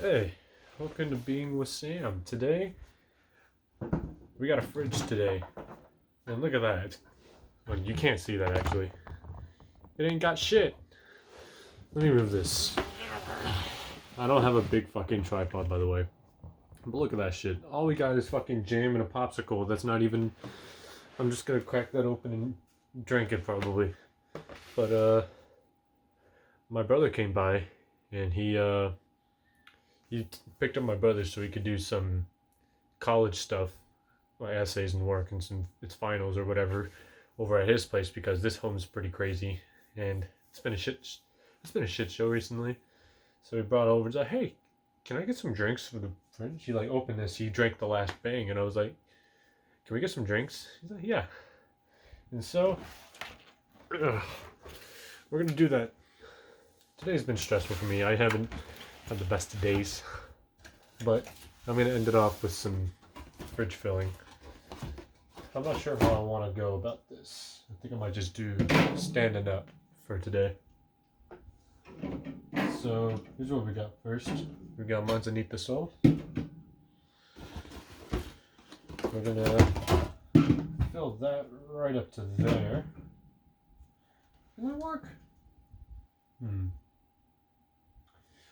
Hey, welcome to Being with Sam. Today, we got a fridge today. And look at that. Well, you can't see that actually. It ain't got shit. Let me move this. I don't have a big fucking tripod, by the way. But look at that shit. All we got is fucking jam and a popsicle. That's not even... I'm just gonna crack that open and drink it probably. But, my brother came by and he picked up my brother so he could do some college stuff, like essays and work and some its finals or whatever, over at his place because this home's pretty crazy and it's been a shit show recently. So he brought over. He's like, "Hey, can I get some drinks for the fridge?" He like opened this. He drank the last bang, and I was like, "Can we get some drinks?" He's like, "Yeah." And so we're gonna do that. Today's been stressful for me. I haven't had the best of days, but I'm gonna end it off with some fridge filling. I'm not sure how I want to go about this. I think I might just do standing up for today. So here's what we got first. We got manzanita. We're gonna fill that right up to there. Can that work?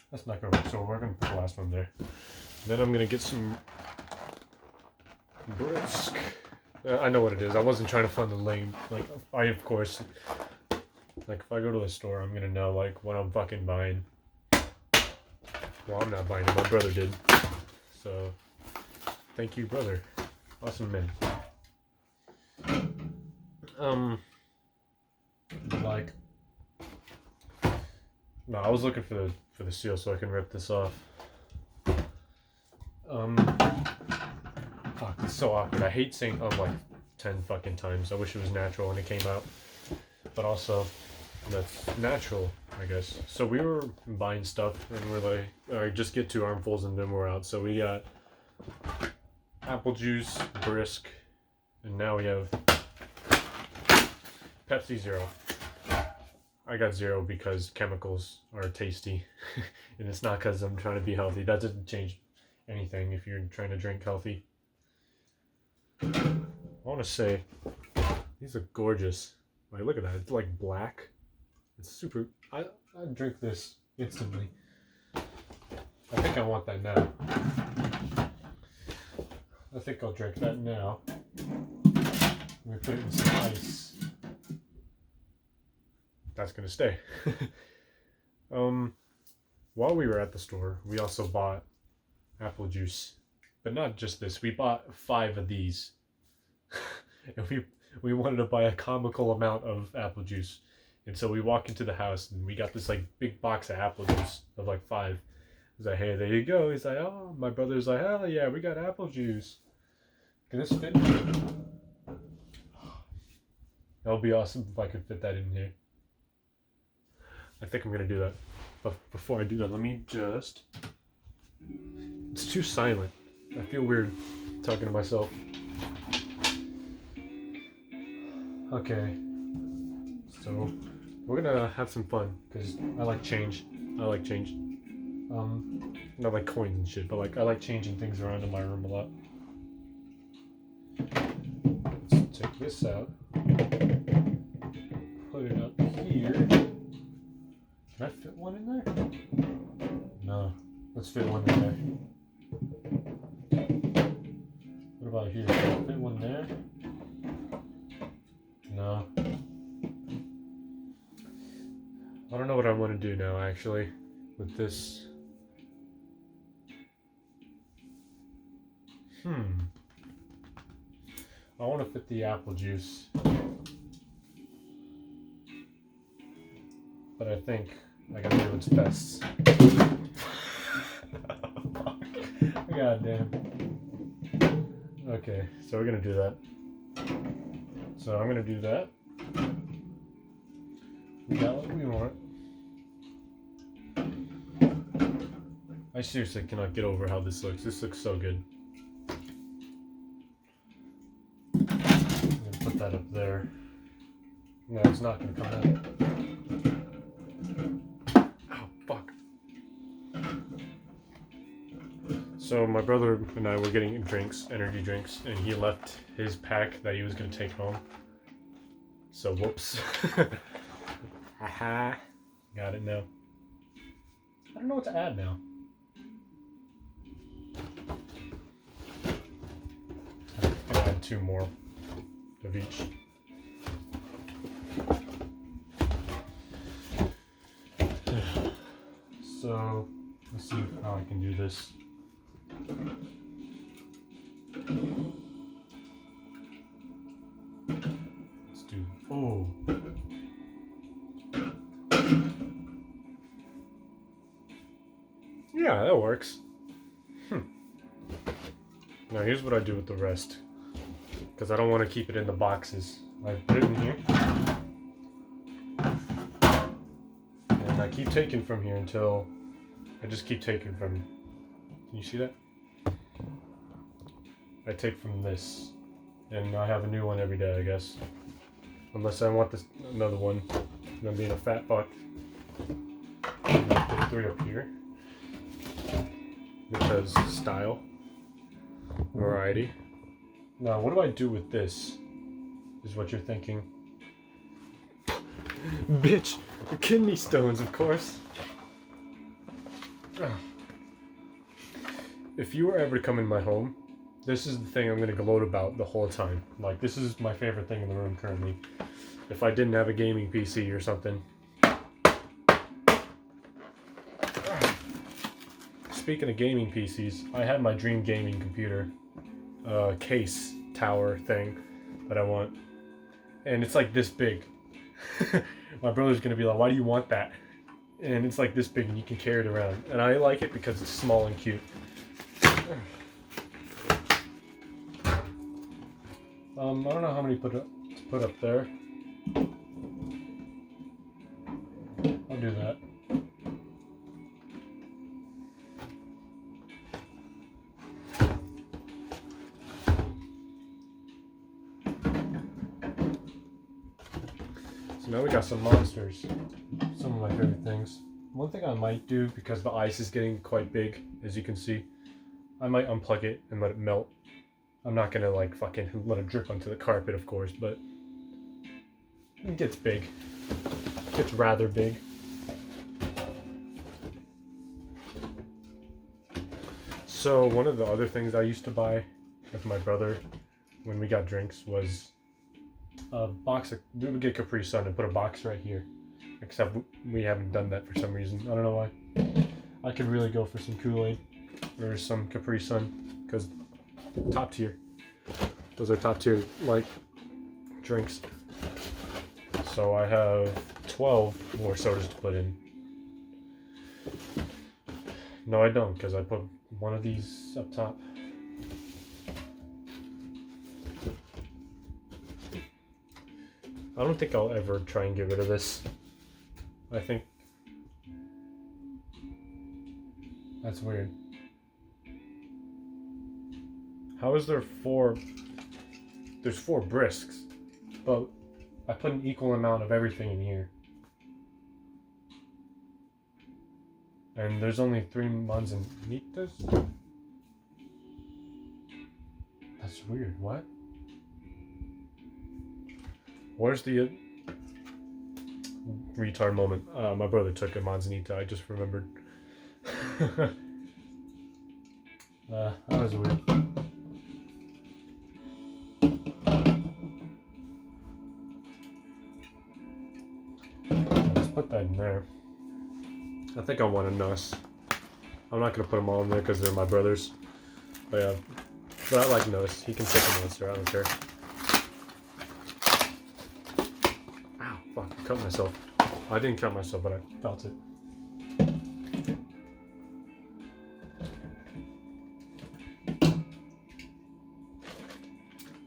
That's not gonna work, so we're gonna put the last one there. Then I'm gonna get some brisk. I know what it is. I wasn't trying to find the lane. Like, of course, like if I go to a store, I'm gonna know like what I'm fucking buying. Well, I'm not buying it. My brother did. So, thank you, brother. Awesome man. Like, no, I was looking for the seal so I can rip this off. Fuck, it's so awkward. I hate saying like 10 fucking times. I wish it was natural when it came out. But also, that's natural, I guess. So we were buying stuff and we're like, alright, just get 2 armfuls and then we're out. So we got apple juice, brisk, and now we have Pepsi Zero. I got 0 because chemicals are tasty. And it's not because I'm trying to be healthy. That doesn't change anything if you're trying to drink healthy. I want to say, these are gorgeous. Like, look at that. It's like black. It's super... I'd drink this instantly. I think I want that now. I think I'll drink that now. Let me put it in some ice. That's gonna stay. While we were at the store, we also bought apple juice, but not just this. We bought 5 of these, and we wanted to buy a comical amount of apple juice, and so we walk into the house and we got this like big box of apple juice of like 5. He's like, "Hey, there you go." He's like, "Oh," my brother's like, "Hell yeah, we got apple juice. Can this fit in here?" That would be awesome if I could fit that in here. I think I'm gonna do that. But before I do that, let me just... It's too silent. I feel weird talking to myself. Okay. So, we're gonna have some fun, because I like change. Not like coins and shit, but like I like changing things around in my room a lot. Let's take this out. Put it up here. Can I fit one in there? No. Let's fit one in there. What about here? Can I fit one there? No. I don't know what I want to do now, actually, with this. I want to fit the apple juice. But I think I gotta do what's best. God damn. Okay, so we're gonna do that. So I'm gonna do that. We got what we want. I seriously cannot get over how this looks. This looks so good. I'm gonna put that up there. No, it's not gonna come out. Oh, fuck. So my brother and I were getting drinks, energy drinks, and he left his pack that he was gonna take home. So whoops. Haha. Got it now. I don't know what to add now. I'll add 2 more of each. So let's see how I can do this. Let's do. Oh. Yeah, that works. Now here's what I do with the rest, because I don't want to keep it in the boxes. I put it in here, and I keep taking from here until I just keep taking from. Can you see that? I take from this, and I have a new one every day, I guess. Unless I want this another one, and I'm being a fat fuck. And I put 3 up here because style, variety. Now, what do I do with this? Is what you're thinking. Bitch, kidney stones, of course. If you were ever to come in my home, this is the thing I'm going to gloat about the whole time. Like, this is my favorite thing in the room currently. If I didn't have a gaming PC or something. Speaking of gaming PCs, I had my dream gaming computer case tower thing that I want. And it's like this big. My brother's going to be like, why do you want that? And it's like this big and you can carry it around. And I like it because it's small and cute. I don't know how many to put up there. I'll do that. So now we got some monsters. Some of my favorite things. One thing I might do, because the ice is getting quite big, as you can see, I might unplug it and let it melt. I'm not gonna like fucking let it drip onto the carpet, of course, but it gets big. It gets rather big. So one of the other things I used to buy with my brother when we got drinks was a box of, we would get Capri Sun and put a box right here. Except we haven't done that for some reason. I don't know why. I could really go for some Kool-Aid or some Capri Sun, because top tier. Those are top tier like drinks. So I have 12 more sodas to put in. No, I don't, because I put one of these up top. I don't think I'll ever try and get rid of this. I think that's weird. How is there 4? There's 4 brisks, but I put an equal amount of everything in here. And there's only 3 manzanitas? That's weird. What? Where's the retard moment? My brother took a manzanita. I just remembered. That was weird. Let's put that in there. I think I want a nuss. I'm not gonna put them all in there because they're my brother's. But yeah, but I like nuss. He can take a monster. I don't care. Ow! Fuck! I cut myself. I didn't cut myself, but I felt it.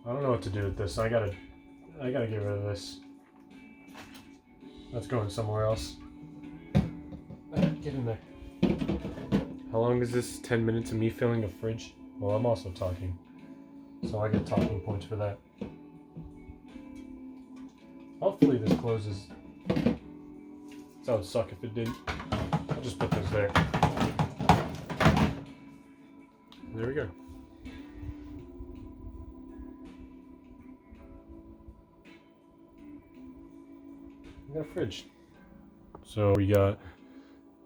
I don't know what to do with this. I gotta get rid of this. That's going somewhere else. Get in there. How long is this? 10 minutes of me filling a fridge? Well, I'm also talking, so I get talking points for that. Hopefully this closes. That would suck if it didn't. I'll just put this there. There we go. We got a fridge. So we got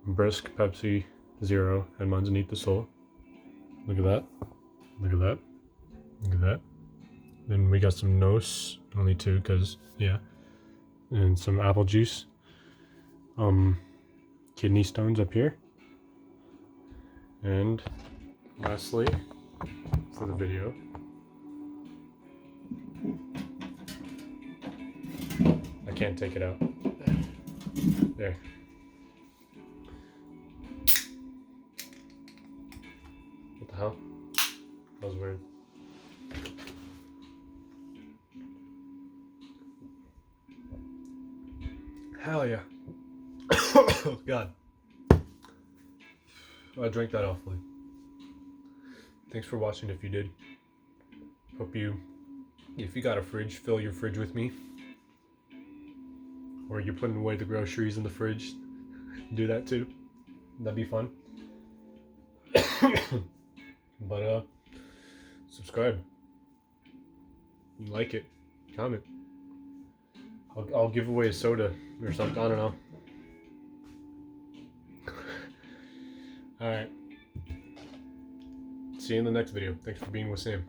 Brisk, Pepsi, Zero, and mine's underneath the sole. Look at that. Look at that. Look at that. Then we got some Nos, only 2 because, yeah. And some apple juice. Kidney stones up here. And lastly, for the video, I can't take it out. There. What the hell? That was weird. Hell yeah. Oh god. I drank that awfully. Thanks for watching if you did. Hope you, if you got a fridge, fill your fridge with me. Or you're putting away the groceries in the fridge. Do that too. That'd be fun. But subscribe. Like it. Comment. I'll give away a soda or something. I don't know. Alright. See you in the next video. Thanks for being with Sam.